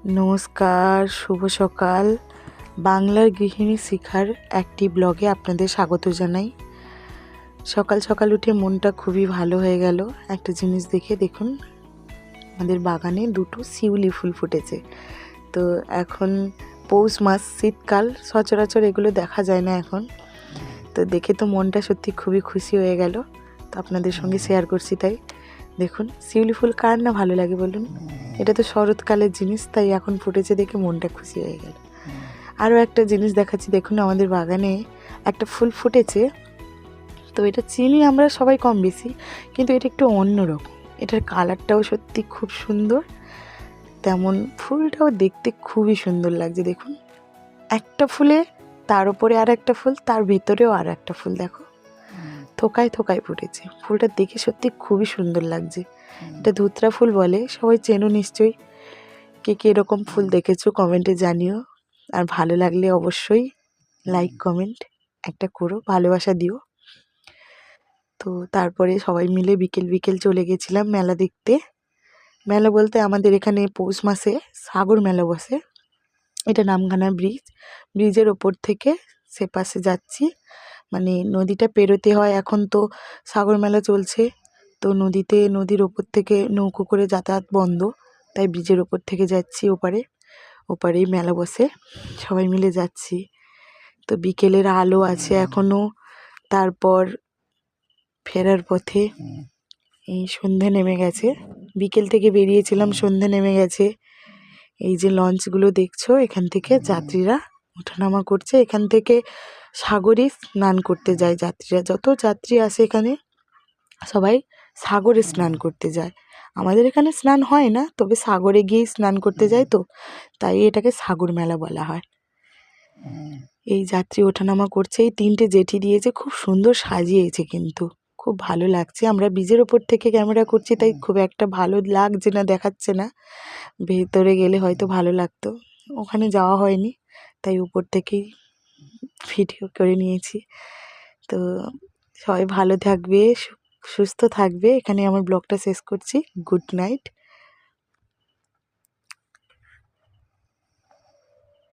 নমস্কার, শুভ সকাল। বাংলার গৃহিণী শিখার একটি ব্লগে আপনাদের স্বাগত জানাই। সকাল সকাল উঠে মনটা খুবই ভালো হয়ে গেল একটা জিনিস দেখে। দেখুন, আমাদের বাগানে দুটো শিউলি ফুল ফুটেছে। তো এখন পৌষ মাস, শীতকাল, সচরাচর এগুলো দেখা যায় না এখন। তো দেখে তো মনটা সত্যি খুবই খুশি হয়ে গেল। তো আপনাদের সঙ্গে শেয়ার করছি। তাই দেখুন, শিউলি ফুল কার না ভালো লাগে বলুন? এটা তো শরৎকালের জিনিস, তাই এখন ফুটেছে দেখে মনটা খুশি হয়ে গেল। আরও একটা জিনিস দেখাচ্ছি, দেখুন আমাদের বাগানে একটা ফুল ফুটেছে। তো এটা চিনি আমরা সবাই কম বেশি, কিন্তু এটা একটু অন্যরকম। এটার কালারটাও সত্যি খুব সুন্দর, তেমন ফুলটাও দেখতে খুবই সুন্দর লাগছে। দেখুন, একটা ফুলে তার উপরে আর একটা ফুল, তার ভেতরেও আর একটা ফুল, দেখো থোকায় থোকায় ফুটেছে। ফুলটা দেখে সত্যি খুবই সুন্দর লাগছে। এটা ধুতরা ফুল বলে, সবাই চেনো নিশ্চয়ই। কে কে এরকম ফুল দেখেছো কমেন্টে জানিও। আর ভালো লাগলে অবশ্যই লাইক কমেন্ট একটা করো, ভালোবাসা দিও। তো তারপরে সবাই মিলে বিকেল বিকেল চলে গেছিলাম মেলা দেখতে। মেলা বলতে আমাদের এখানে পৌষ মাসে সাগর মেলা বসে। এটা নামখানা ব্রিজের ওপর থেকে সে পাশে যাচ্ছি, মানে নদীটা পেরোতে হয়। এখন তো সাগর মেলা চলছে, তো নদীর ওপর থেকে নৌকো করে যাতায়াত বন্ধ, তাই ব্রিজের ওপর থেকে যাচ্ছি ওপারেই মেলা বসে, সবাই মিলে যাচ্ছি। তো বিকেলের আলো আছে এখনও। তারপর ফেরার পথে এই সন্ধে নেমে গেছে। বিকেল থেকে বেরিয়েছিলাম, সন্ধে নেমে গেছে। এই যে লঞ্চগুলো দেখছো, এখান থেকে যাত্রীরা ওঠানামা করছে। এখান থেকে সাগরে স্নান করতে যায় যাত্রীরা। যত যাত্রী আসে এখানে সবাই সাগরে স্নান করতে যায়। আমাদের এখানে স্নান হয় না, তবে সাগরে গিয়েই স্নান করতে যায়, তো তাই এটাকে সাগর মেলা বলা হয়। এই যাত্রী ওঠানামা করছে। এই 3টে জেটি দিয়েছে, খুব সুন্দর সাজিয়েছে, কিন্তু খুব ভালো লাগছে। আমরা ব্রিজের ওপর থেকে ক্যামেরা করছি, তাই খুব একটা ভালো লাগছে না, দেখাচ্ছে না। ভেতরে গেলে হয়তো ভালো লাগতো, ওখানে যাওয়া হয়নি, তাই উপর থেকেই ভিডিও করে নিয়েছি। তো সবাই ভালো থাকবে, সুস্থ থাকবে। এখানে আমার ব্লগটা শেষ করছি। Good night.